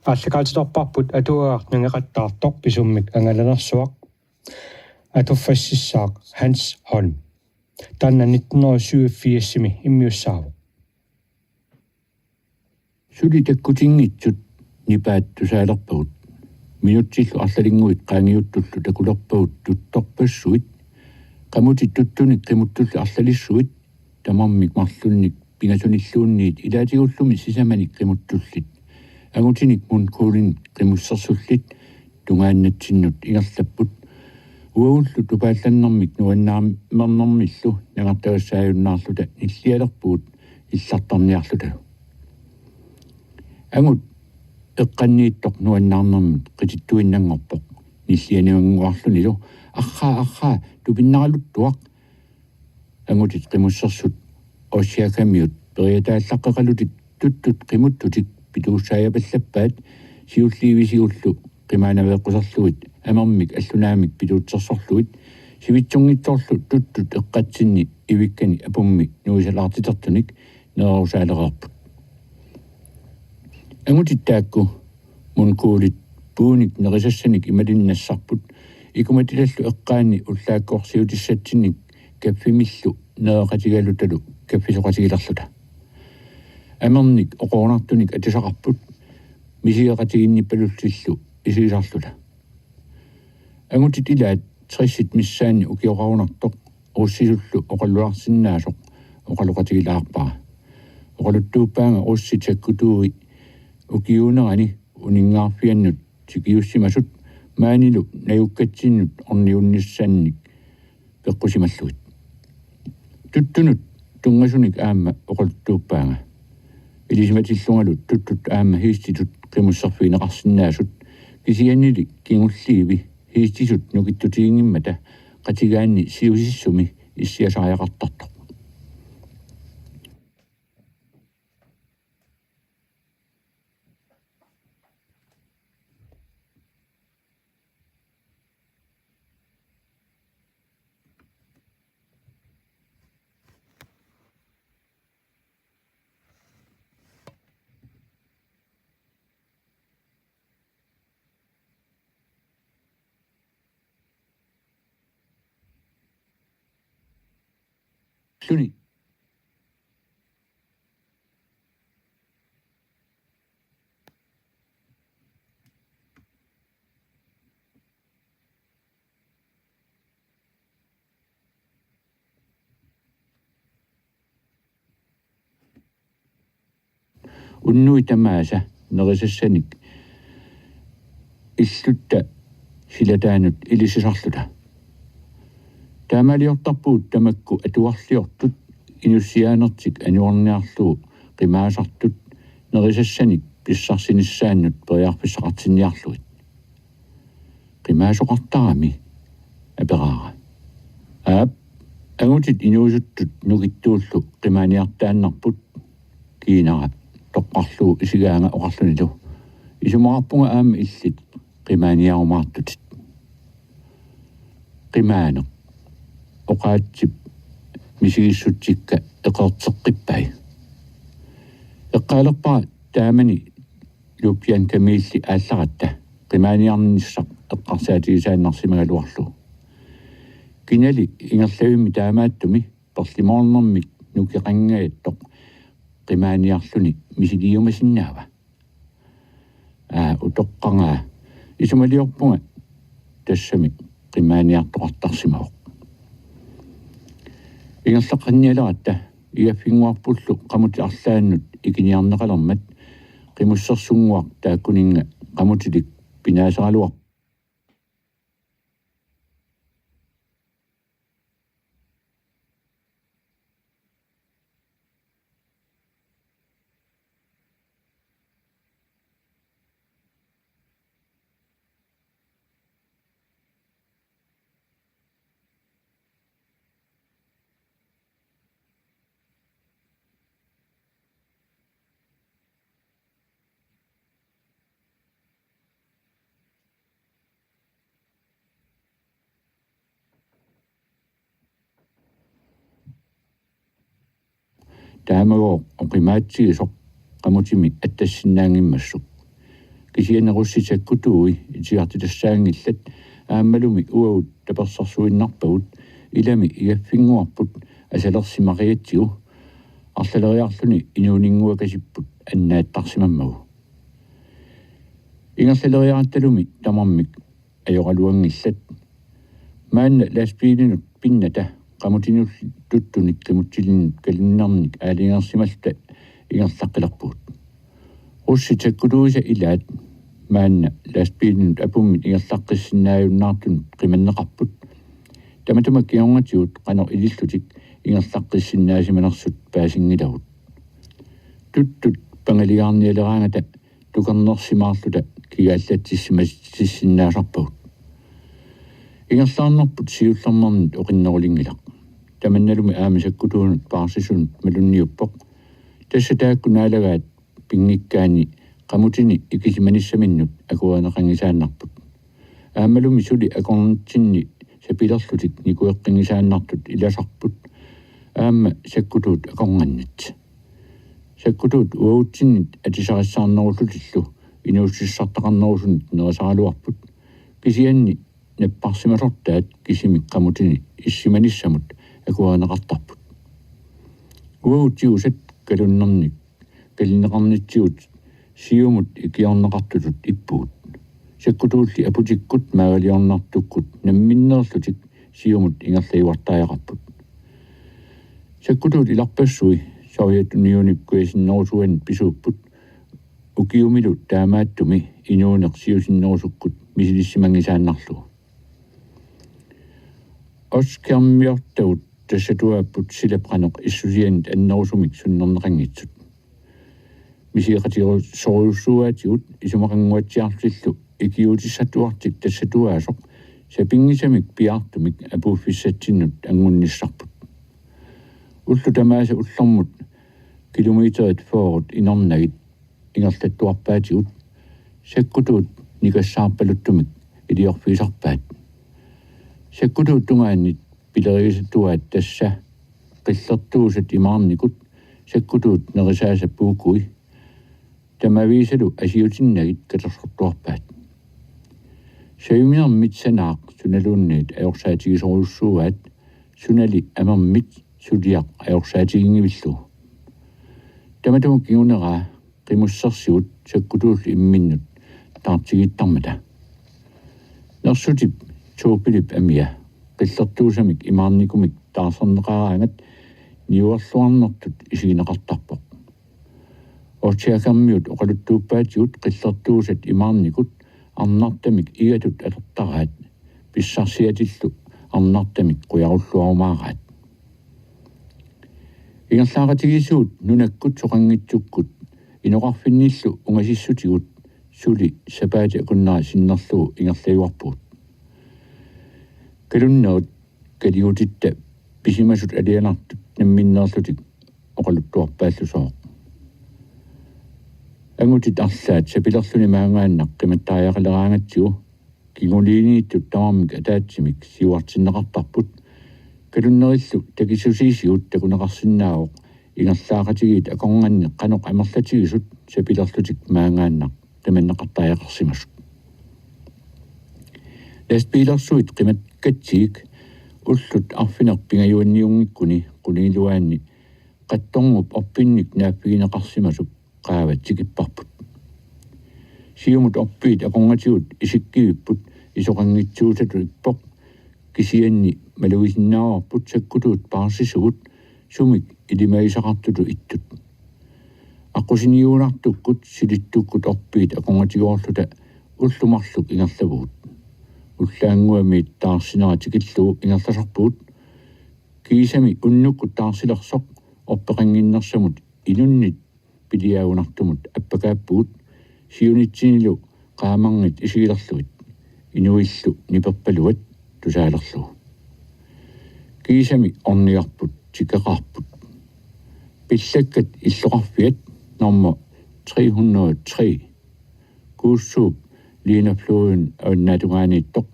ааллакаатиторпарпут атуаартнангеқаттаартор писуммик ангаланерсуақ атуффассissaaq Hans Holm танна 1987-ми иммиуссааву сулитаккутингитсут нипааттусаалерпагут минутсиллу арлалингуит qaangiuttullu takulerpagut tuttorpassuit qamutит tuttunik qimuttullu арлалиссуит тамармик марлунник пигасуниллуунниит илаатигуллуми сисаманик qimuttullit агутиник мун куулин qimуссерсуллит тунгааннатсиннут игерлаппут уауллу тупаалланнэрмик нуаннаамернэрмиллу нагартагассааюннаарлута иллиалерпугут иллартарниарлута агут эққаннииттоқ нуаннаарнэрмит қититтуиннангорпоқ ниллианиуангуарлунилу архаа тупиннаралуттуақ агутит қимуссерсут осиакамиут периатааллаққақалутит туттут қимуттутик питууссааяпаллаппаат сиулливисиуллу қимаанавеэққусерлуит амермик аллунаамик питуутсерсорлуит сивитсунгитсоорлу туттут эққатсинни ивиккани апумми нуисалаартитертуник нерусаалеқарпут агутиттаакку мункуулит пууник нерисассаник ималиннассарпут икуматилаллу эққаани уллааккоорсиутиссатсинник каффимиллу неэқатигалуталу каффисоқатигилерлута амерник оқоорнартуник атисақарпут мисиеқатигинниппалуллиллу исиисарлута агутитилаат триссит миссаани укиораунартоқ уссисуллу оқаллуарсиннаасоқ оқалуқатигилаарпаа оқалуттууппаанга усситаккутууи укиунерани унингаарфианнут тикиуссимасут маанилу наюккатсиннут орниунниссаанник пеққусималлуит туттунут тунгасуник аама оқалтууппаанга илисиматиллунгалут туттут аама хииститут қимуссерфиинеқарсинаасут кисианнили кингулливи хиистисут нукиттутигингиммата қатигаанни сиусиссуми иссиасааяқартартоқ Suni. Unnui tamaasa nerisassanik illutta silataanut ilisisarluta таамалиортарпуут тамакку атуарлиортут инуссиаанертик аниорниарлуу қимаасартут нерисассаник писсарсиниссааннут периарписсақартинниарлуит қимаасоқартарами апераара агутит инуусуттут нугиттууллу қимааниартааннарпут киинара тоққарлуу исигаанга оқарлунилу исумаарпунга аама иллит қимааниарумаартутит қимаанеқ оқаатсип мисигиссутсикка эқертеққиппай эққалерпаа таамани лупиан камилли аалларатта қимааниарниссақ эққарсаатигисааннарсимагалуарлу кинали ингерлавимми таамааттуми перлимоорнэрмик нукеқангааттоқ қимааниарлуни мисилиумасиннаава утоққангаа исумалиорпунга тассами қимааниартоқартарсимавоқ ингерлаққанниалератта иаффингуарпуллу қамути арлааннут икиниарнеқалермат қимуссерсунгуар тааккунинга қамутилик пинаасаралуар таамагоо оқимаатсигисоқ qamutimi attassinnaaangimmassuk кисианеруссисаккутуи итиартилассаангиллат ааммалуми уавут таперсарсуиннарпагут илами игаффингуарпут асалерсимариатсигу арлалериарлүни инуунингуакасиппут аннааттарсимаммагу ингерлалериаатталуми тамармик ajorалуангиллат маанна ласпиилинут пинната qamutinull tuttunik qimutsilin kalunnernik aalinger ингерлаққиларпуут русситаккулуиса илаат маанна ласпиилинут апуммит ингерлаққиссиннааюннаартун қиманнеқарпут таматума кионгатиут қанер илиллутик ингерлаққиссиннаасиманерсут паасингилавут туттут пангалигарниалераангата тукернерсимаарлута кигааллатсиссимассиннаасарпагут ингерлаарнерпут сиуллернернит оқиннерулингилақ таманналуми аамисаккутуунут паарсисунут малунниуппоқ тассатааккунаалагаат пингиккаани qamutini ikisimanissaminнут акуанеқангисааннарпут аамалуми сули акорнитсинни сапилерлутик никуэққингисааннартут иласарпут аама саккутуут акорнганнат саккутуут уаутсиннит атисариссаарнеруллутиллу инууссиссартақарнерусунит нерасаралуарпут кисианни наппарсимасортаат кисимик qamutini иссиманиссамут акуанеқартарпут уаутсиусат калуннерник калинеқарнитсиут сиумут икиорнеқартутут иппуут саккутуулли апутиккут маагалиорнартуккут намминнерлутик сиумут ингерлаивартааяқарпут саккутуут иларпассуи сориатуниунипкуисиннерусуан писууппут укиумилу таамааттуми инуунеқ сиусиннерусуккут мисилиссимангисааннарлугу оскермиортаут тассатуааппут силапқанеқ иссусианит аннерусумик суннернеқангитсут мисиқатиору соруссуаатигут исумақангуатсиарлиллу икиутиссатуартик тассатуаасоқ сапингисамик пиартумик апууффиссатсиннут ангунниссарпут уллу тамааса уллэрмут километрит фоорут инернагит ингерлаттуарпаатигут саккутуут никассаарпалуттумик илиорфисарпаат саккутуут тунгааннит пилерисаттуаат тасса қиллертуусат имаарникут саккутуут нерисаасаппуукуи тамависалу асиутиннагит катерсортуарпаат саюмиермит санаақ суналуунниит аёрсаатигисоруссууаат сунали амермит сулиақ аёрсаатигингивиллу таматуму кигунераа qimуссерсигут саккутуулли имминнут таартигиттармата нерсутип туупилип амиа qillерtuusamik имаарникумик таарсернеқараангат ниуарлуарнертут исигинеқартарпоқ орчиакаммиут оқалуттууппаатигут qillерtuusat имаарникут арнартамик игатут алертараат писсарсиатиллу арнартамик қуяруллуарумаараат ингерлааратигисуут нунаккут соқангитсуккут иноқарфинниллу унгасиссутигут сули сапаати акуннаа синнерлугу ингерлаюарпуут калуннаут калиутитта писимасут алианартут намминнерлутик оқалуттуарпааллусоо ангутит арлаат сапилерлуни маангааннақ қиматтааяқалераангатсигу кигулинииттут тамармик атаатсимик сиуартиннеқартарпут калуннериллу такисусиисигут такунеқарсиннаавоқ ингерлаақатигиит акорнганни қаноқ амерлатигисут сапилерлутик маангааннақ қиманнеқартааяқарсимасут ласпилерсуит қимаккатсигик уллут арфинеқ пингаюанниунгиккуни қунилуаанни қатторнуп орпинник нааффигинеқарсимасук qaavatigipparput siumut orpiit aqorngatigut isikkiipпут isoqanngitsuutatu ippoq kisianni maluisinnaarput sakkutuut paarsisugut sumik ilimaisaqartutu ittut aqusiniuunartukkut silittukkut orpiit aqorngatigoorluta ullumarluk ingerlavugut ullaanguamiit taarsineratikillugu ingerlasarpuut kiisami unnukkut taarsilersoq orpeqanginnersamut inunnit пилиаагунартумут аппакааппуут сиунитсинилу qaamangit isigilerluit inuillu niperpaluat tusaalерlugu kiisami orniarput tikaqarput pillakkat illoqarfiat nummer 303 kuussuup liinafluun aunnaatugaaniittoq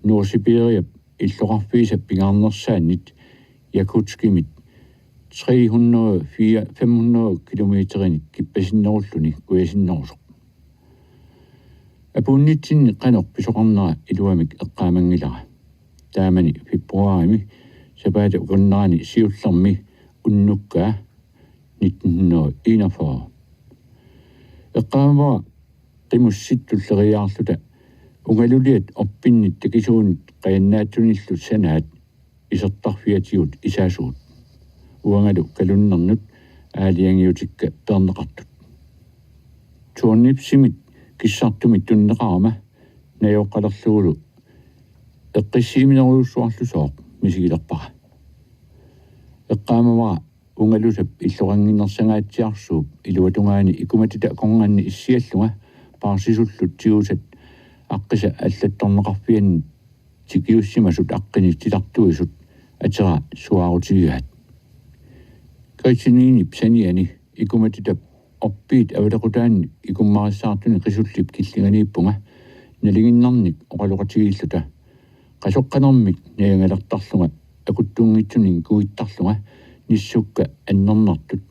Nursibiriap illoqarfiisa pingaarnersaannit yakutskimit 300-500 kilometerin kippasinnerulluni kuisinnerusoq апууннитсинни канеқ писоқарнера илуамик эққаамангилара таамани фебруарими сапаата уканнаани сиулларми уннуккаа 1941 эққаамава qimусситтуллериаарлута унгалулиат орпиннит такисуунит қаяннаатсуниллу санаат исертарфиатиут исаасуут уангалу калуннернут аалиангиутикка пернеқартут тууннипсимит киссартумит туннеқарама наёққалерлугулу эққиссииминеруйуссуарлусоо мисигилерпара эққаамава унгалусап иллорангиннерсагаатсиарсууп илуатунгаани икуматита конганни иссиаллунга парсисуллут тиусат аққиса аллатторнеқарфиан тикиуссимасут аққинитсилартуисут атера суаарутигиат кайсинини псаниани икуматита оппиит авалеқутаанни икуммариссаартуни қисуллип киллиганииппунга налигиннарник оқалоқатигииллута қасоққанермик наянгалертарлунга акуттунгитсунин куиттарлунга ниссукка аннернартут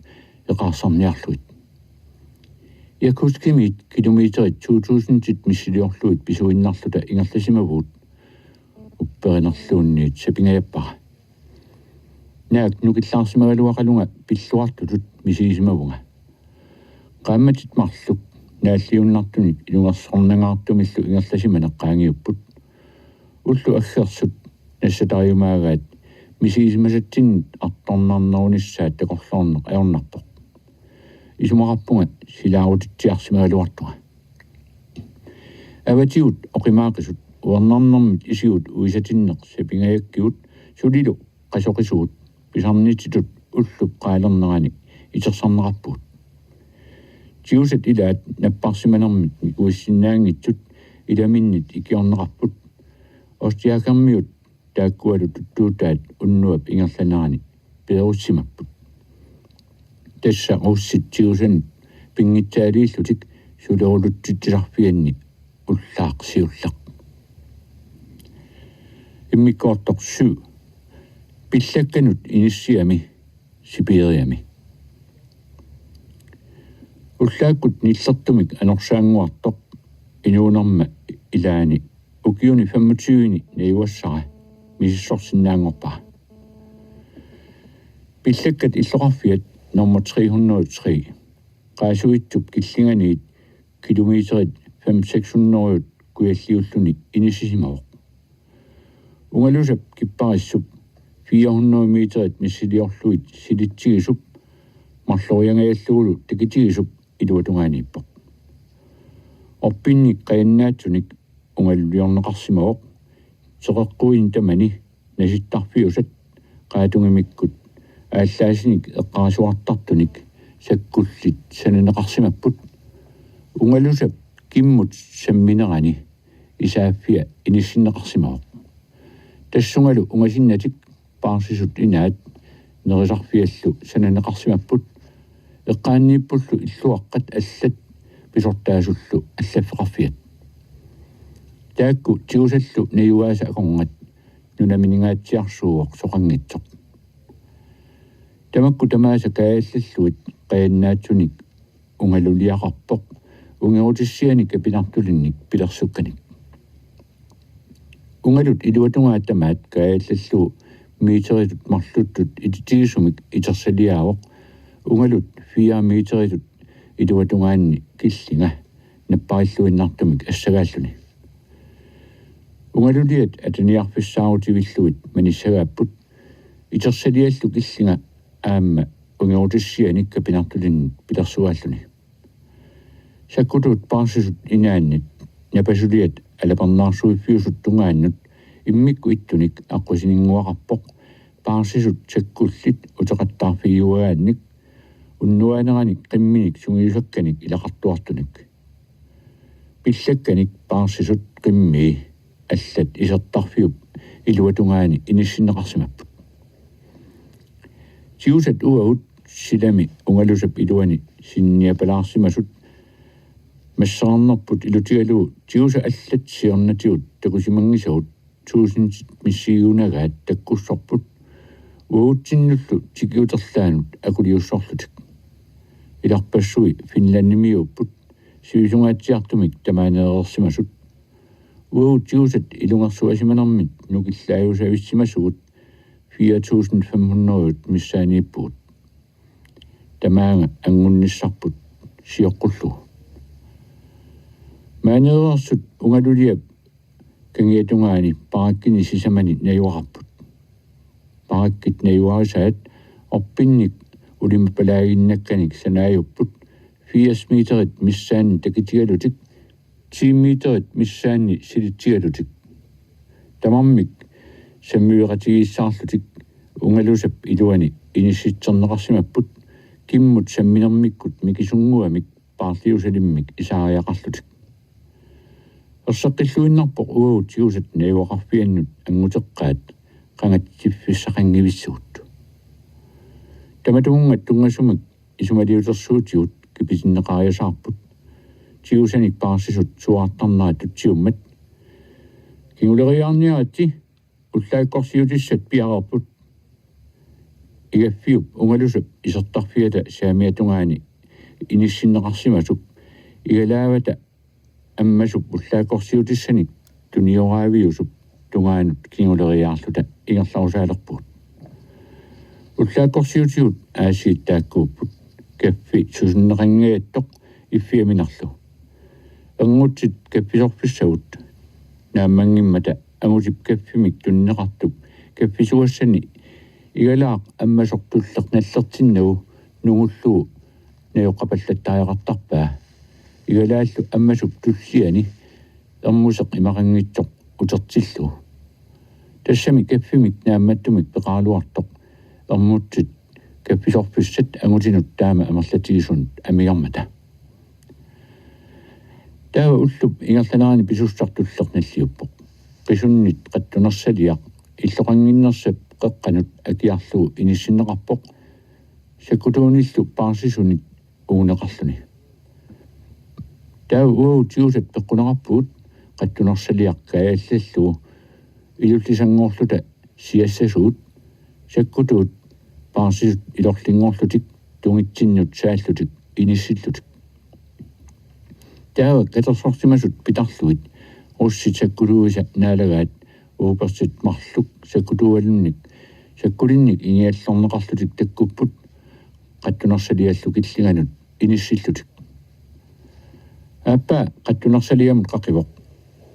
эқарсарниарлуит якускимит километрит 2000 миссилиорлуит писуиннарлута ингерласимавуут упперинерлуунниит сапингаяппара наак нукиллаарсимагалуақалунга пиллуартутут мисигисимавунга qaammatit marluk naalliunnartunik ilungersornangaartumillu ingerlasimane qaangiupпут уллу аггерсут нассатариумаагаат мисигисимасатсиннит арторнаарнерунissaат такорлоорнеқ аёрнарпоқ исумақарпунга силаарутитсиарсимагалуартуга аватиут оқимаақисут уернарнэрмит исиут уисатиннеқ сапингаяккиут сулилу қасоқисуут писарнититут уллуп qaалернерани итерсарнеқарпуут тиусат илаат наппарсиманермит уиссиннаангитсут иламиннит икиорнеқарпут остиакармиут тааккуалу туттуутаат уннуап ингерланерани перуссимаппут тасса уссит тиусан пингитсаалииллутик сулерулуттитсиларфианни уллаақсиуллақ иммиккоорторсу пиллакканут иниссиами сибириами уллааккут ниллертумик анорсаангуартоқ инуунерма илаани укиуни 25-ни наивассара мисиссорсиннаангорпаа пиллаккат иллоқарфиат номер 303 qaasuittup killinganiit kilometerit 500-600 kualliullunik inisisimaoq ungalusap kipparissup 400 meterit missiliorluit silitsigisup марлориангаяаллугулу такитигисуп илуатунгааниппоқ орпинник qayannaatsunik унгаллуйорнеқарсимаоқ теқеққуин тамани наситтарфиусат qaatungimikкут ааллаасиник эққарасуартартуник саккуллит сананеқарсимаппут унгалусап киммут самминерани исааффиа иниссиннеқарсимаоқ тассунгалу унгасиннатик паарсисут инаат нерисарфиаллу сананеқарсимаппут эққааннииппуллу иллуаққат аллат писортаасуллу аллаффеқарфиат таакку тиусаллу наюааса аконгат нунаминингаатсиарсууоқ соқангитсоқ тамакку тамааса кааллаллуит qayannaatsunik ungalulliaqarpoq ungerutissianik kapinartulинник пилерсукканик унгалут илуатунгааттамаат кааллаллу митеритут марлуттут ититигисумик итерсалиаавоқ унгалут 4 митеритут илуатунгаанни киллинга наппариллуиннартумик ассагааллуни унгалулиат атаниарфиссаарутивиллуит маниссагааппут итерсалиаллу киллинга аама унгерутиссианик капинартулин пилерсуааллуни саккутут паарсисут инааннит напасулиат алапарнаарсуиффиусут тунгааннут иммикку иттуник аққусинингуақарпоқ паарсисут саккуллит утеқаттаарфигиуагаанник уннуанераник қимминик сунгиусакканик илақартуартуник пиллакканик паарсисут қимми аллат исертарфиуп илуатунгаани иниссиннеқарсимаппут тиусат уаут силами унгалусап илуани синниапалаарсимасут массаарнерпут илутигалу тиуса аллат сиорнатиут такусимангисагут 1000 миссиунагаат таккуссорпут уутсиннуллу тикиутерлаанут акулиуссорлутик иларпассуи финланнимиуппут сиусунгаатсиартумик тамааneerersimasut уутиусат илунгарсуасиманармит нукиллааюсависсимасугут 4500 миссаанииппугут тамаанга ангунниссарпут сиоққуллу маанеерерсут унгалулиап кангиатунгаани параккини сисамани наюараппут параккит наюарисаат орпинник улимаппалаагиннакканик санааюппут 80 метрит миссаани такитигалутик 10 метрит миссаани силитсигалутик тамармик саммуиратигиссаарлутик унгалусап илуани инисситсернеқарсимаппут киммут самминермиккут микисунгуамик paarliusalimik isaaриақарлутик ерсаққиллуиннарпоқ уутиусат наюақарфианнут ангутеққаат қангатсиффиссақангивиссуут таматунгат тунгасумак исумалиутерсуутиут киписиннеқариасаарпут тиусаник паарсисут суаартарнаат тутсиуммат кингулериаарниаати уллааккорсиутиссат пиарерпут игаффиуп унгалусап исертарфиата саамиатунгаани иниссиннеқарсимасук игалаавата аммасуп уллааккорсиутиссаник туниораавиусуп тунгаанут кингулериаарлута ингерларусаалерпут уллааккорсиутиут аасииттааккууппут каффи сусуннеқангиаттоқ иффиаминарлу ангутсит каффисорфиссагут нааммангиммата агутип каффимик туннеқартуп каффисуассани игалаақ аммасортуллеқ наллертиннагу нугуллуу наёққапаллаттааяқартарпаа игалааллу аммасуп туллиани эрмусеқ имақангитсоқ утертиллу тассами каффимик наамматтумик пеқаалуартоқ эрмутсит каффисорфиссат агутинут таама амерлатигисун амиармата таа уллуп ингерланаани писуссартуллерналлиуппоқ qisunnit qattунерсалиақ иллоқангиннерсап qeqqanut акиарлугу иниссиннеқарпоқ саккутууниллу паарсисунит уунеқарлуни таа уутиусат пеққунеқарпуут qattунерсалиақ кааллаллугу илуллисангоорлута сиассасуут саккутуут паарсисут илорлингоорлутик тунгитсиннут сааллутик иниссиллутик таа катерсортимасут питарлуит усситсаккулууса наалагаат ууперсит марлук саккутуалунник саккулинник иниаллорнеқарлутик таккуппут qattunерсалиаллу киллиганут иниссиллутик аппа qattunерсалиамут қақивоқ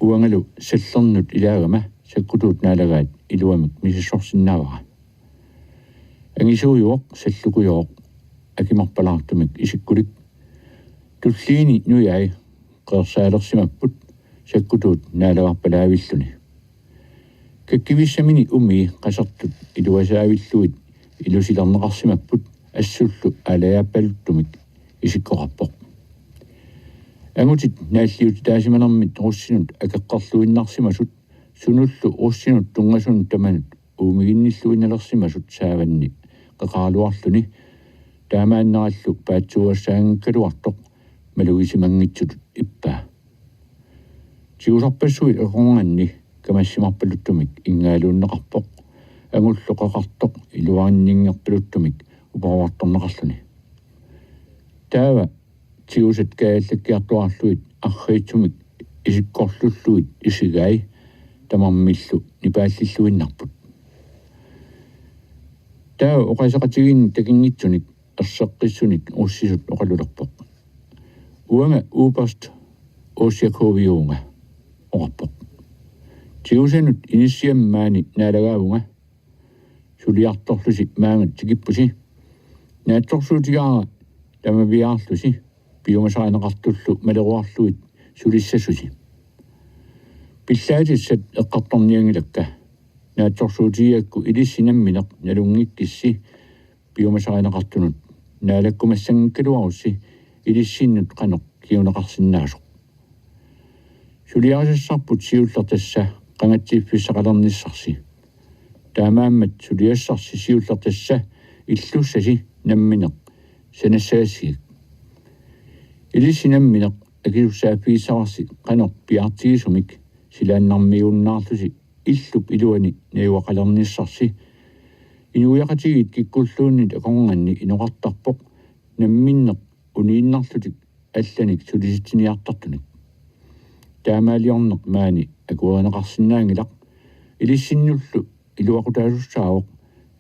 уангалу саллернут илаагама саккутуут наалагаат илуамик мисиссорсиннаавара ангисууйуоқ саллукуйоқ акимарпалаартумик исиккулик туллиини нуяи qeersaalersимаппут саккутуут наалагарпалаавиллуни каккивиссамини уми qasartut илуасаавиллуит илусилернеқарсимаппут ассуллу алаяаппалуттумик исиккоқарпоқ агутит нааллиут таасиманермит руссинут акеққарлуиннарсимасут сунуллу руссинут тунгасун таманут уумигинниллуиналерсимасут сааванни қеқаалуарлуни таамааннераллу паатсуассаангкалуартоқ малугисимангитсут иппаа тиусарпассуит эқонганни камассимарпалуттумик ингаалууннеқарпоқ агуллоқақартоқ илуариннингерпалуттумик упаруарторнеқарлуни таава тиусат кааллаккиартуарлуит арриитсумик исиккорлуллуит исигай тамармиллу нипааллиллуиннарпут таава оқасақатигин такингитсуник ерсеққиссуник уссисут оқалулерпоқ уанга упаст осиаковиунга орпоқ тиусанут иниссиаммаани наалагаавунга сулиарторлуси маангат тикиппуси наатторсуутигаара тамавиаарлуси пиумасаанеқартуллу малеруарлуит сулиссасуси пиллаатиссат эққарторниангилакка наатторсуутиакку илиссинамминеқ налунгиккисси пиумасаанеқартунут наалаккумассангкалуарусси илиссиннут қаноқ киунеқарсинаасоқ сулиарисарпут сиуллертасса qangatsiiffissaqalernisarsi таамааммат сулиассарси сиуллертасса иллуссаси намминеқ санассаасигик илисинамминеқ акилуссааффииссарси qanoq piartigisumik силааннармиуннаарлуси иллуп илуани наюақалерниссарси инуяқатигит киккуллууннит аконганни иноқартарпоқ намминнеқ унииннарлутик алланик сулиситсиниартартуник таамаалиорнеқ маани акуанеқарсинаангилақ илиссиннуллу илуақутаасуссаавоқ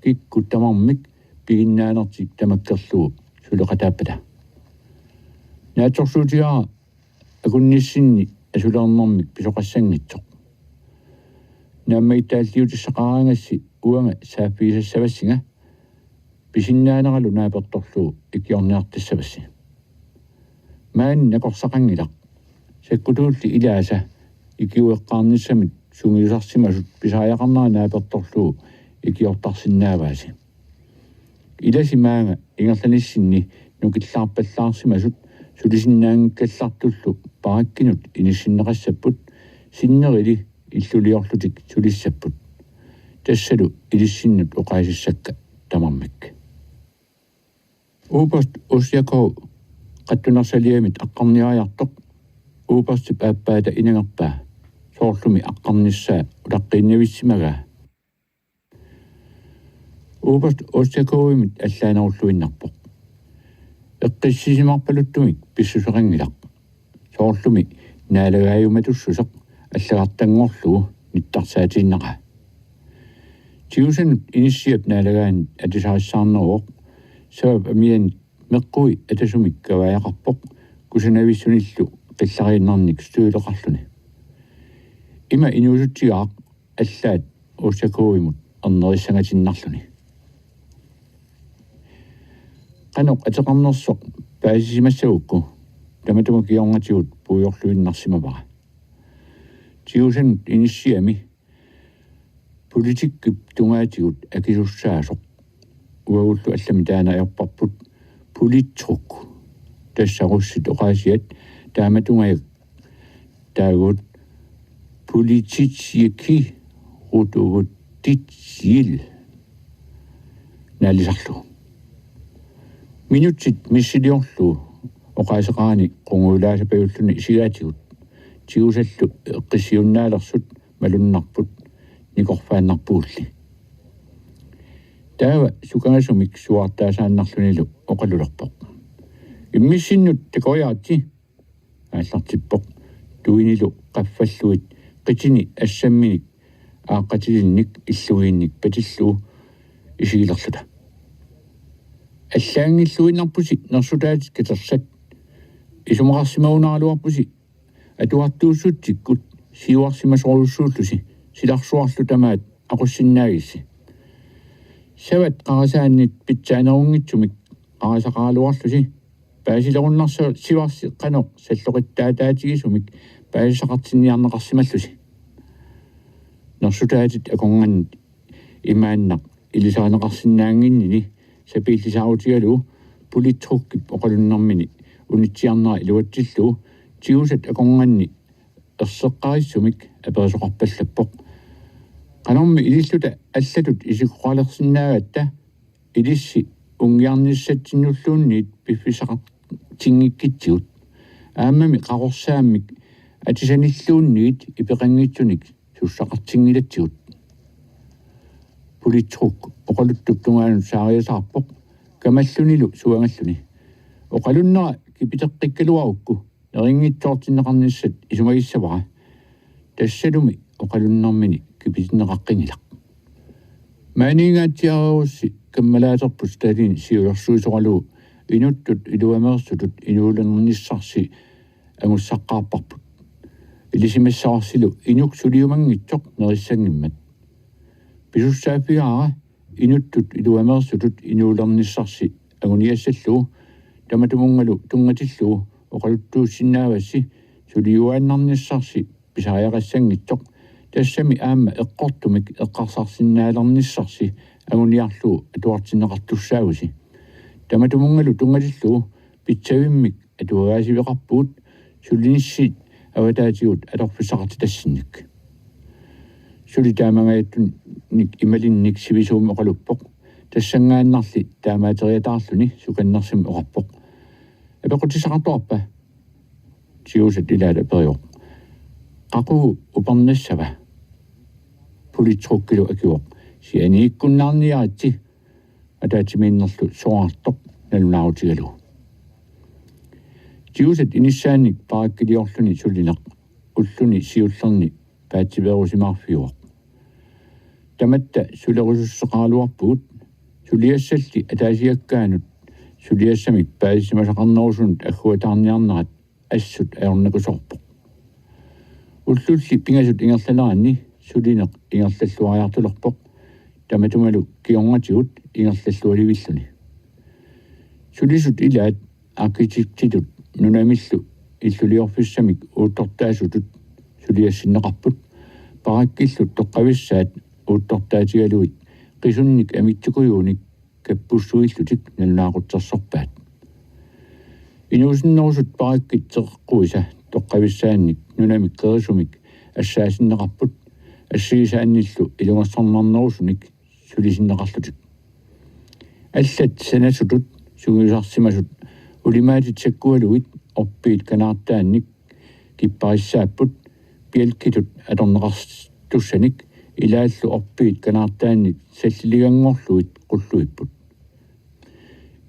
киккут тамармик пигиннаанертик тамаккерлугу сулеқатааппата нааторсуутиара акунниссинни асулернэрмик писоқассангитсоқ нааммаитааллиутиссақарангасси уанга сааффиисассавассинга писиннаанералу нааперторлугу иккиорниартассавасси маан накорсақангилақ саккутуулли илааса икиуэққарниссамит сунгиусарсимасут писааяқарнаа нааперторлугу икиортарсинаавааси иласи маанга ингерланиссинни нукиллаарпаллаарсимасут сулисиннаангккаллартуллу параккинут иниссиннеқассаппут синнерили иллулиорлутик сулиссаппут тассалу илиссиннут оқаасиссакка тамармик упаст осякоо qattunarsaliyamit aqqarniariartoq uuparsi paappaata inangerpaa soorlumi aqqarnissaa ulaqqinnavissimagaa uupast osyakoovimit allaanerulluinnarpoq eqqissisimarpaluttumik pissuseqangilaq soorlumi naalagaayumatussuseq аллагартангорлугу ниттарсаатиннеqa тиусанут иниссиап наалагаан атисаариссаарнеруоқ сабаб амиан меққуи атасумик кавааяқарпоқ кусанависсуниллу қилларииннарник стуилеқарлуни има инуусутсигаақ аллаат уусакуимут арнериссангатиннарлуни каноқ атеқарнерсоқ паасисимассагукку таматума киорнатигут пуйорлуиннарсимавара тиусанут иниссиами политиккип тунгаатигут акисуссаасоқ уагуллу аллами таанаерпарпут политрук тассаруссит оқаасиат тааматунгаяк таагут политичики рутугут титсил налисарлу минутсит миссилиорлу оқаасеқаани қунгуулааса паюллуни исигаатигут тиусаллу эққиссиуннаалерсут малуннарпут никорфааннарпуулли таава сукангасумик суартаасааннарлунилу оқалулерпоқ иммиссиннут такояати ааллартиппоқ туинилу qaffalluit qitini ассамминик ааққатилинник иллуиинник патиллуу исигилерлута аллаангиллуиннарпуси нерсутаатит катерсат исумақарсимаунаалуарпуси атуартууссутсиккут сиуарсимасоруссууллуси силарсуарлу тамаат ақуссиннаагисси сават қарасааннит питсаанерунгитсумик қарасақаалуарлуси паасилеруннарса сиварси қанеқ саллоқиттаатаатигисумик паасақартинниарнеқарсималлуси нерсутаатит аконган имааннақ илисаанеқарсинаангиннини сапииллисаавутигалу политруккип оқалуннэрмини унитсиарнера илуатсиллу тиусат аконганни ерсеққариссумик аперисоқарпаллаппоқ канорми илиллута аллатут исикқуалерсинаагатта илисси унгиарниссатсиннуллуунниит пиффисақартингиккитсигут ааммами қақорсааммик атисаниллуунниит ипеқангитсуник суссақартингилатсигут политрук оқалуттуп тунгаанут саариасаарпоқ камаллунилу суангаллуни оқалуннера кипитеққиккалуарукку нерингитсоортиннеқарниссат исумагиссавара тассалуми оқалуннэрмини кипитиннеқаққингилақ маанингаатиаруусси каммалаатерпус талин сиулерсуисоралу инуттут илуамерсутут инуулерниссарси агуссаққарпарпут илисимассаарсилу инук сулиумангитсоқ нериссангиммат писуссаафигаара инуттут илуамерсутут инуулерниссарси агуниассаллуу таматумунгалу тунгатиллуу оқалуттууссиннаавасси сулиуааннарниссарси писааяқассангитсоқ тассами аама эққортумик эққарсарсинаалерниссарси агуниарлуу атуартиннеқартуссаагуси таматумунгалу тунгатиллуу питсавиммик атуагаасивеқарпуут сулиниссит аватаатигут алорфисақартитассинник сулитаамангааттун ник ималинник сивисуум оқалуппоқ тассангааннарли таамаатериатаарлуни суканнерсим оқарпоқ апеқутисақартуарпа тиусат илаала периоқ қақу упернассава политруккилу акиоқ сианииккуннаарниаратти атаатимииннерлу соартоқ налунаарутигалу Tiuset inissaannik paakkiliorluni sullinaq ulluni siullerni paatsiverusimaarfiuaq. Tamatta sulerususseqaaluarpuut suliassalli ataasiakkaanut suliassamik paasimasaqarnerusunut agguataarniarnerat assut aornakusorpoq. Ullulli pingasut ingerlanaanni sulineq ingerlalluariartulerpoq tamatumalu kiorngatigut ingerlallualivilluni. Sulisut ilaat arkitektittut nunamillu illuliorfissamik uuttortaasutut suliassinneqarput parakkillut toqqavissaat uuttortaatigaluit qisunnik amittukuyuunik kappussuillutik nalnaaqutsersorpaat. Inuusinnerusut parakkitseqquisa toqqavissaannik nunamik qerisumik assaasinneqarput assigisaannillu ilungassarnarnerusunik sulisinneqarlutik. Allat sanasutut suguisarsimasut ulimaatit sakkualuit oppiit kanaartaannik kipparissaapput pialkitut atorneqartussanik ilaallu oppiit kanaartaannik salliliganngorluit qulluipput.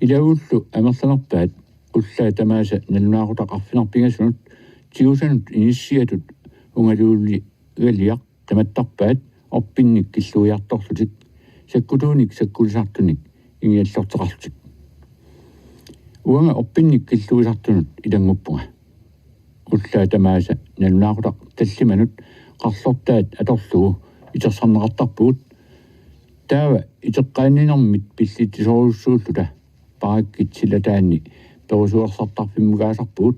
Ilaullu amerlanerpaat ullaa tamaasa nalunaaruutaqarfinarpingasunut tiusanut inissiatut ungaluulli galiaq tamattarpaat oppinnik killuiartorlutik sakkutuunik sakkulisartunik ingiallorteqarlutik. Uanga oppinnik killuisartunut ilanguppunga. Ullaa tamaasa nalunaaruutaq tallimanut qarlortaat atorlugu itersarneqartarpuut taava iteqqaanninermit pillitisoruussuulluta parakkit silataanni perusuersartarfimmugaasarpuut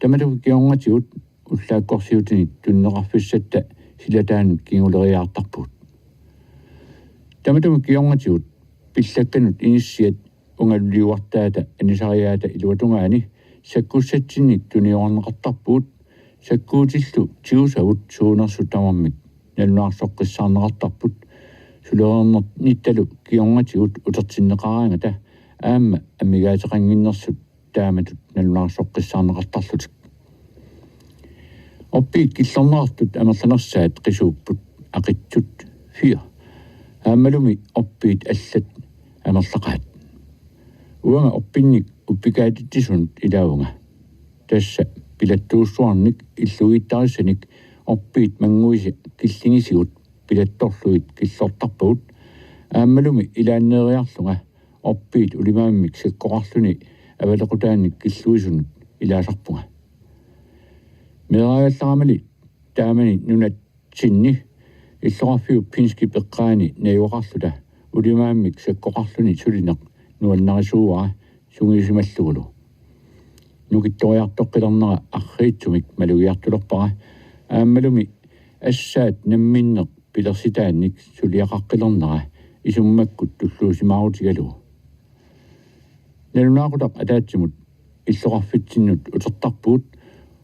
tamatugu kiorngatigut ullaakkorsiutinik tunneqarfissatta silataanut kinguleriaartarpuut. Tamatugu kiorngatigut pillakkanut inissiat ungalliuartaata anisariaata iluatungaani sakkussatsinnik tuniorneqartarpuut sakkuutillu tiusavut suunersuttamarmik nalunаарsoqqissaarneqartarput suleerner nittalu kiorngatigut utertinneqaraangata aamma ammigaatеqanginnersut taamatut nalunаарsoqqissaarneqartarlutik. Oppiit killernerartut amerlanersaat qisuupput aqitsut 4 aammalumi oppiit allat amerlaqaat. Uanga oppinnik uppikaatittisunut ilaunga. Tässä pilattuussuarnik illugiittarissanik oppiit manguisi killingisigut pilattorluit killortarpuut aammalumi ilaanneeriarlunga oppiit ulimaammik sakkoqarluni avalequtaannik killuisunut ilaasarpunga. Meeraajallaaramali taamani nunatsinni иллорфиу пински пеққаани наюоқарлута улимааммик саккоқарлуни сулинеқ нуаннарисууара сунгисималлугулу нукитториартоққилернера арриитсумик малугиартулерпара ааммалуми ассаат намминнеқ пилерситаанник сулиақаққилернера исуммаккут туллуусимаарутигалу налунаақутақ атаатсимут иллоқарфитсиннут утертарпуут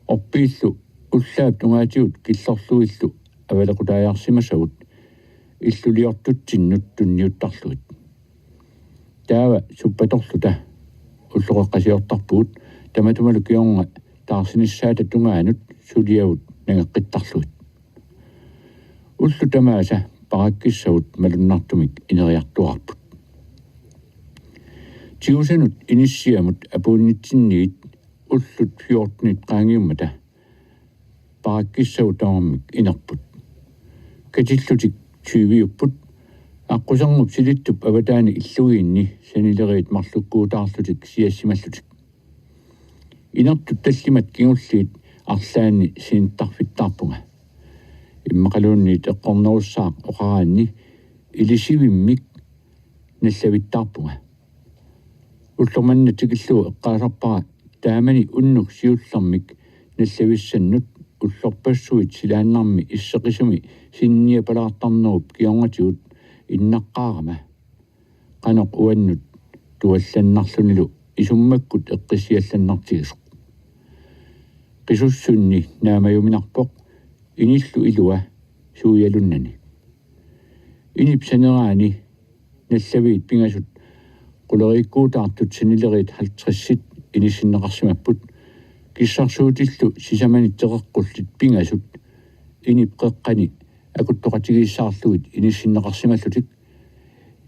орпииллу уллаап тунгаатигут киллорлуиллу авалеқутааяарсимасагут иллулиортутсиннут тунниуттарлуит таава суппаторлута уллоқеққасиортарпуут таматумалу киорнга таарсиниссаата тунгаанут сулиавут нагеққиттарлуит уллу тамааса параккиссагут малуннартумик инериартуарпут тиусанут иниссиамут апууннитсинниит уллут 14 qaangiummata параккиссагутаармик инерпут катиллутик 20-уппут аққусарнуп силиттуп аватаани иллугиинни санилериит марлуккуутаарлутик сиассималлутик инертут таллимат кигуллиит арлаани синтарфиттаарпунга иммақалуунни теққорнеруссаақ оқараанни илисивиммик наллавиттаарпунга уллорманна тикиллуу эққаасарпара таамани уннук сиуллэрмик наллависсаннут уллорпассуит силааннарми иссеқисуми синниапалаартарнеруп киорнгатигут иннаққаарама қаноқ уаннут туалланнарлунилу исуммаккут эққисиалланнартигисоқ қисуссунни наамаюминарпоқ иниллу илуа сууялуннани инипсанераани наллавиит пингасут quleriikkuutaartut sinileriit 50-sit inissinneqarsimapпут киссарсуутиллу сисаманитсеқеққуллит пингасут инипқеққани акуттоқатигиссаарлугит иниссиннеқарсималлутик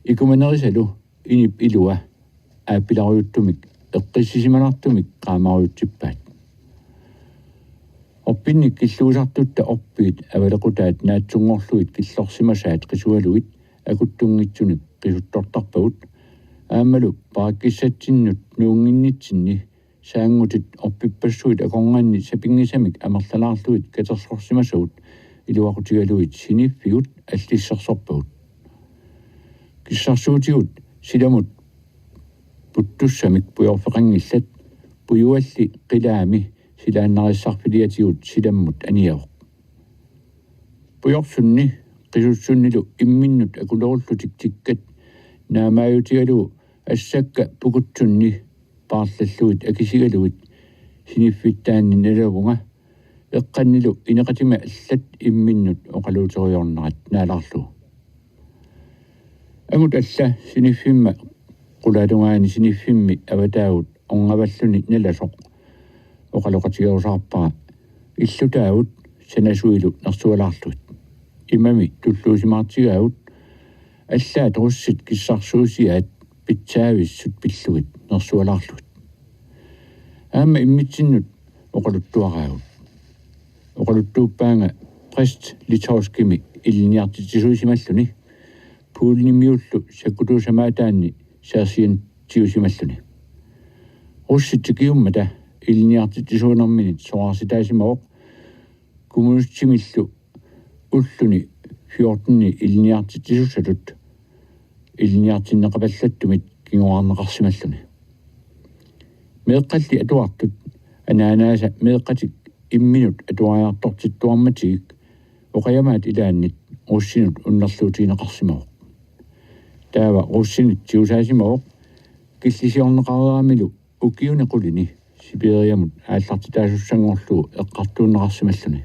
икуманерисалу инип илуа ааппиларуйуттумик эққиссисиманартумик qaamaruutsippaat oppinik killuusartutta oppiit avaлекutaat naatsunngorluit killorsimasaat qisualuit akuttunngitsunik qisuttortarpagut aammalu paakkissatsinнут nuunginnitsinni saangutit oppippassuit akorngaanni sapingisamik amerlalaarluit katersorsimasut iluaqutigaluit siniffigut allissarsorpagut kissarsuutigut silamut puttussamik puyorfeqangillat puyualli qilaami silaannarissarfiliatigut silammut aniaoq puyorsunni qisussunnilu imminnut akulorullutik tikkat naamaayutigalu assakka pukutsunni paarlalluit akisigaluit siniffittaanni nalavunga eqqannilu ineqatima allat imminnut oqaluuteriornarat naalarlu amut alla siniffimma qulalungaani siniffimmi avataagut orngavalluni nalasoq oqaloqatigarusaarpaa illutaagut sanasuilu nersualaarlut imami tulluusimaartigaagut аллаат руссит киссарсуусиаат питсаависсут пиллугит нерсуалаарлут аама иммитсиннут оқалуттуараагут оқалуттууппаанга прест литовскими илниартитсуусималлуни пуулнимиуллу саккутуусамаатаанни саасиан тиусималлуни руссит тикиуммата илниартитсуунэрминит соарситаасимаоқ кумунустимиллу уллуни 14 илниартитсусалут илниартиннеқапаллаттумит кигуарнеқарсималлуни меэққалли атуартут анаанаас меэққатик имминут атуариартортиттуарматигик оқаямаат илааннит руссинут уннерлуутинеқарсимаоқ таава руссинит тиусаасимаоқ киллисиорнеқараамилу укиунеқулини сибериамут ааллартитаасуссангорлугу эққартууннеқарсималлуни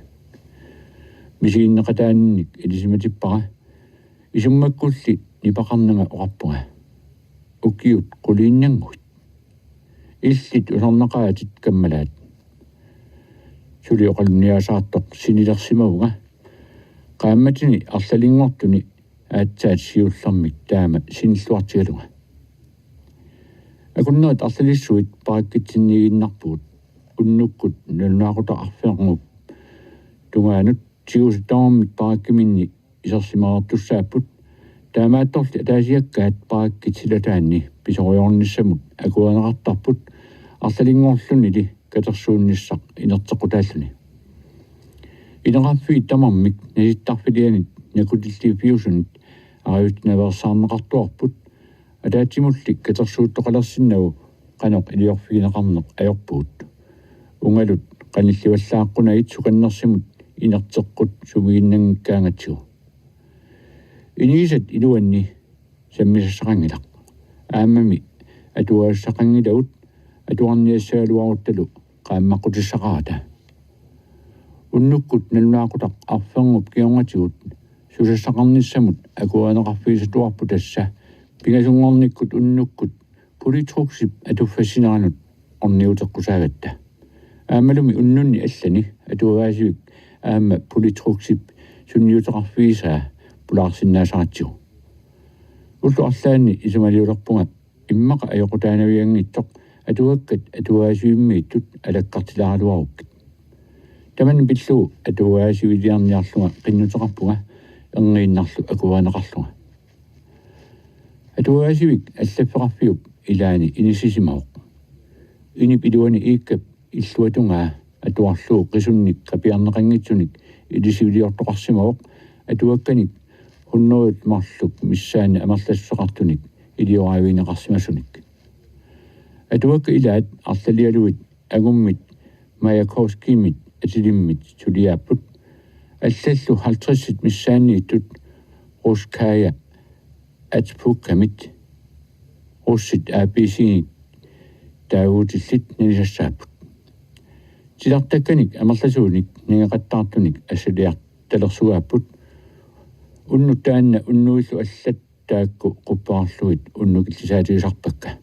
мисигиннеқатаанник илисиматиппара исуммаккулли нипақарнага оқарпуга укиут қулииннангут иллит усорнеқаатит каммалаат сулиоқалуниасаартоқ синилерсимавуга qaammatini арлалингортуни аатсаат сиуллэрмик таама синиллуартигалуга акуннерит арлалиссуит параккитсиннигиннарпугут уннуккут налунаақута арфеэрнуп тунгаанут тиусутааммик параккиминни исерсимаартуссааппут таамаатторли атаасиаккаат параккитсилатаанни писориорниссамут акуанеқартарпут арлалингоорлунили катерсуунниссақ инертеқутааллуни инеқарфи тамармик наситтарфилианит накутиллиуфиусунит ариутнаверсаарнеқартуарпут атаатимулли катерсууттоқалерсиннагу қаноқ илиорфигинеқарнеқ аёрпуут унгалут қанилливаллааққунагит суканнерсимут инертеққут сумигиннангкаангатсигу инисат илуанни саммисассақангилақ аамами атуаассақангилаут атуарниассаалуарутталу qaammaqqutissaqaata уннуккут налунаақутақ арфернуп кионгатигут сусассақарнissamут акуанеқарфиисатуарпу тасса пигасунгорниккут уннуккут политруксип атуффассинеранут орниутеққусаагатта аамалуми уннунни аллани атуагаасивик аама политруксип сунниутеқарфиисаа пулаарсиннаасаратсигу уллу арлаанни исумалиулерпунга иммақа аёқутаанавиангиттоқ атуаккат атуаасиуммииттут алаккартилааралуаруккит таман биллу атуаасивилиарниарлунга қиннутеқарпунга эрнгииннарлу акуаанеқарлунга атуаасивик аллаффеқарфиуп илаани инисисимаоқ инип илуани ииккап иллуатунгаа атуарлуу қисунник қапиарнеқангитсуник илисивилиортоқарсимаоқ атуакканик хуннуут марлук миссаани амерлассеқартуник илиораавинеқарсимасуник атуакка илаат арлалиалуит агуммит маяковскимит атилиммит тулиааппут аллаллу 50 миссааннииттут руская атпуккамит руссит ааписиник таавутиллит нисассааппут тилартакканик амерласууник нигеқаттаартуник ассалиар талерсуааппут уннутаанна уннуиллу аллат таакку қуппаарлуит уннукиллисаатигисарпакка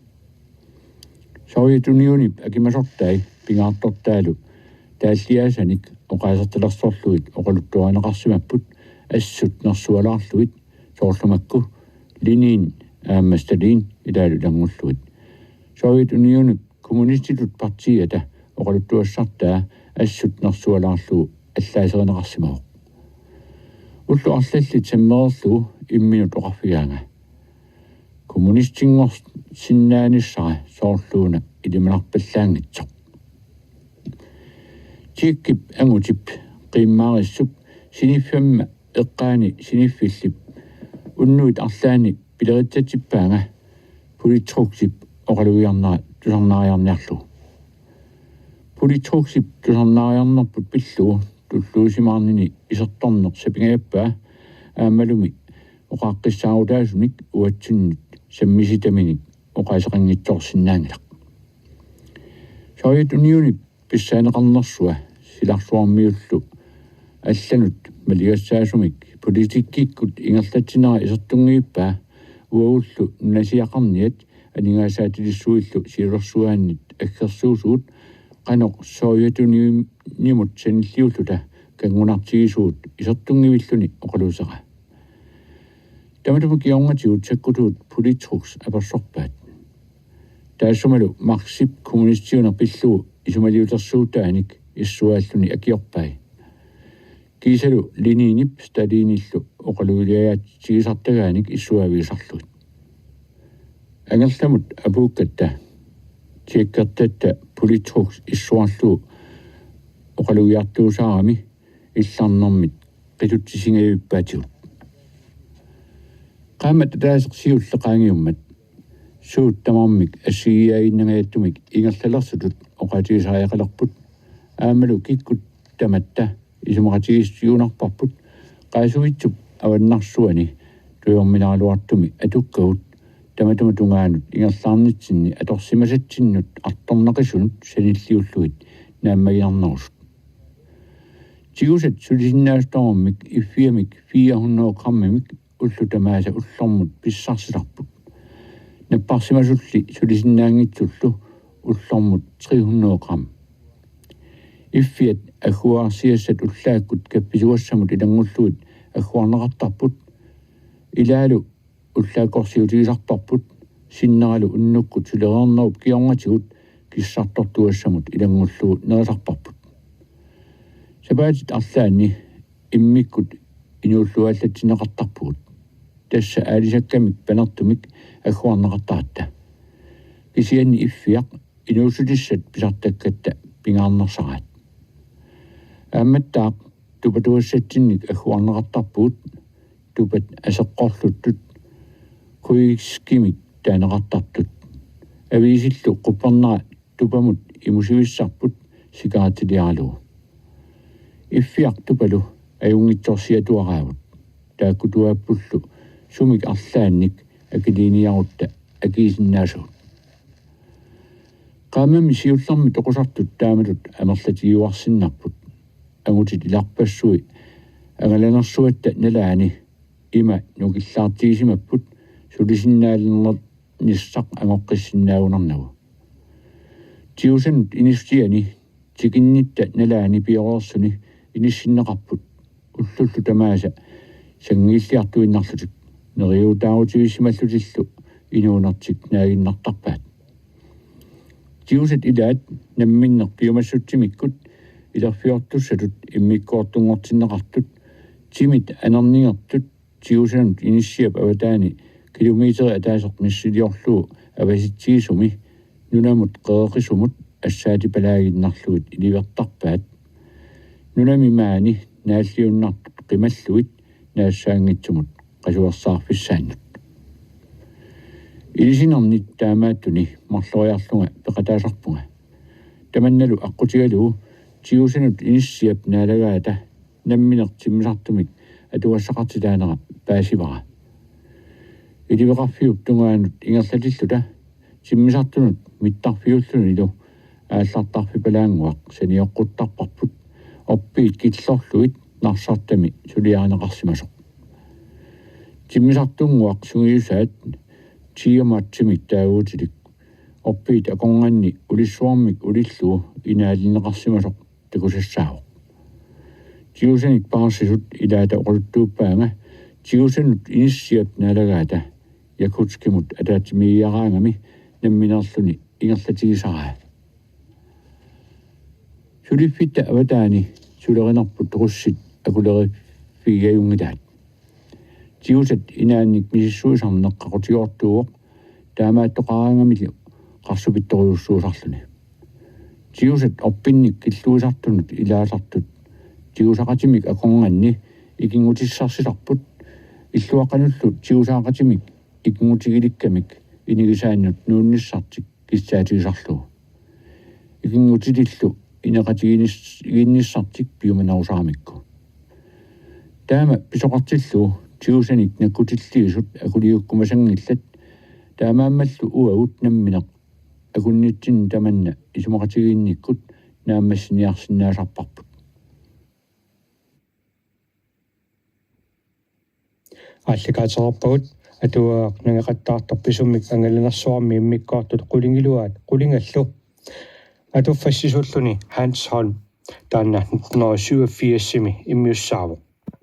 Sovjetunioniп акимасортай пингаартортаалу тааллиасаник оқаасарталерсорлуит оқалуттуанеқарсимаппут ассут нерсуалаарлуит соорлумакку Lenin Stalin илаалу лангуллуит Sovjetunioniп kommunistitut partiata oqaluttuassartaa assut nersualaarlu allaaserneqarsimaoq ullu arlallit sammeerlu imminut oqarfigaanga kommunistingor sinnaanissara soorluuna ilimanarpallaangitsoq tiikkip angutip qiimmaarissup siniffamma eqqaani siniffillip unnuit arlaani pilerittatippaanga pulitruksip oqaluiarnaa tusarnaariarniarlu pulitruksip tusarnaariarnerput pillu tulluusimaarnini isertorneq sapingayappaa aammalumi oqaaqqissaaruutaasunik uatsunnit sammisitaminik oqaasaqanngitsoorsinnaangilaq Soviet Unioni pissaaneqarnersua silarsuarmiullu алланут малигассаасумик политиккиккут ингерлатсинера исертунгииппаа уауллу насиақарниат анигаасаатилиссуиллу силерсуааннит аггерсуусуут qanoq Sovjet-Unionimut sanilliulluta kangунартигисуут исертунгивиллуни оқалуусера таматума киорнатигут саккутуут политруks аперсорпаат таассумалу марксип коммунистиунер пиллуу исумалиутерсуутааник иссуааллуни акиорпай кисалу лининип сталиниллу оқалуилиаат сигисартагааник иссуавиисарлут ангерламут апууккатта тиеккертатта политруks иссуарлу оқалуиартуусаарами илларнэрмит qitutsisingayuppaatigut qaammat taasqsiulleqaangiummat suuttamarmik assигиаиннагаяттумик ингерлалерсутут оқатигисариақалерпут аамалу киккут таматта исумақатигиссиунарпарпут qaasuitsup аваннарсуани туйорминаралуартуми атуккагут таматума тунгаанут ингерлаарнитсинни аторсимасатсиннут арторнақисунут саниллиуллугит нааммагиарнерусут тигусат сулисиннаастормик иффиамик 400 граммимик уллу тамааса уллормут писсарсиларпут наппарсимасулли сулисиннаангитсуллу уллормут 300 грамм иффиат агуарсиассат уллааккут капписуассамут илангуллуит агуарнеқартарпут илаалу уллаакорсиутигисарпарпут синнералу уннуккут сулереернеруп киорнатигут киссартортуассамут илангуллуут нерисарпарпут сабаатит арлаани иммиккут инууллуааллатсинеқартарпугут тасса аалисаккамик панертумик агуарнеқартаратта кисианни иффиақ инуусулиссат писартаккатта пингаарнерсараат аамматтаақ тупатуассатсинник агуарнеқартарпуут тупат асеққорлуттут куигскимик таанеқартартут авиисиллу қуппернера тупамут имусивиссарпут сикаатилиаралугу иффиақ тупалу аюнгитсорсиатуараавут тааккутуааппуллу сумик арлаанник акилиниарутта акиисиннаасуут qaamami siullermi toqusartut taamatut amerlatiguarsinnarput angutit ilarpassui angalangersuatta nalaani ima nukillaartigisimapput sulisinnaalinerner nissaq angoqqissinnaunarnagu tiusanut inistiani tikinnitta nalaani pioroorsuni inissinneqarput ullullu tamaasa sangiilliartuinnarlutik neriutaarutigissimallutillu inuunartik naaginnartarpaat tiusat ilaat namminner piumassutimikkut ilerfiortussatut immikkoortungortinneqartut timit anerningertut tiusanut inissiap avataani kilometeri ataaseq missiliorluu avasittigisumi nunamut qeeqisumut assaatipalaaginnarluit ilivertarpaat nunami maani naalliunnartut qimalluit naassaangitsumut qasuersaarfissaannut илисинернит таамааттуни марлориарлунга пеқатаасарпунга таманналу аққутигалу тиусанут иниссиап наалагаата намминер тиммисартумик атуассақартилаанера паасивара иливеқарфиуп тунгаанут ингерлатиллута тиммисартунут миттарфиуллунилу ааллартарфи палаангуақ саниоққуттарпарпут орпиит киллорлуит нарсартами сулиаанеқарсимасоқ тиммисартунгуақ сугиусаат тиаматсимик таагуутилик орпиит акорнганни улиссуармик улиллуу инаалинеқарсимасоқ такусассаавоқ тиусаник паарсисут илаата оқулуттууппаанга тиусанут иниссиап наалагаата якутскимут атаатимииараангами намминерлуни ингерлатигисараа Suliffitta avataani sulerinarput russit akuleriffiigajungitaat. Tiusat inaannik misissuusarneqqaqutiortuuq taamaattoqaraangamilu qarsupittoriussuusarluni. Tiusat oppinnik killuusartunut ilaasartut tiusaqatimik akonganni ikingutissarsilarput illuaqanullu tiusaaqatimik ikingutigilikkamik inigisaannut nuunnissartik kissaatisarlu. Ikingutitillu ineqatiginnissartik piumanausaamikku. Taama pisoqartillu tiusanik nakkutilliisut akuliukkumasangillat taamaammallu uagut nammineq akunnitsin tamanna isumaqatigiinnikkut naammassiniarsinnaasarparput. алликаатерерпагут атуаақ нагеқаттаартор писуммик ангалинерсуарми иммиккаартут qulingilуаат qulингаллу атуффассисуллуни Hans Holm таанна 1987-ми иммиуссаавоқ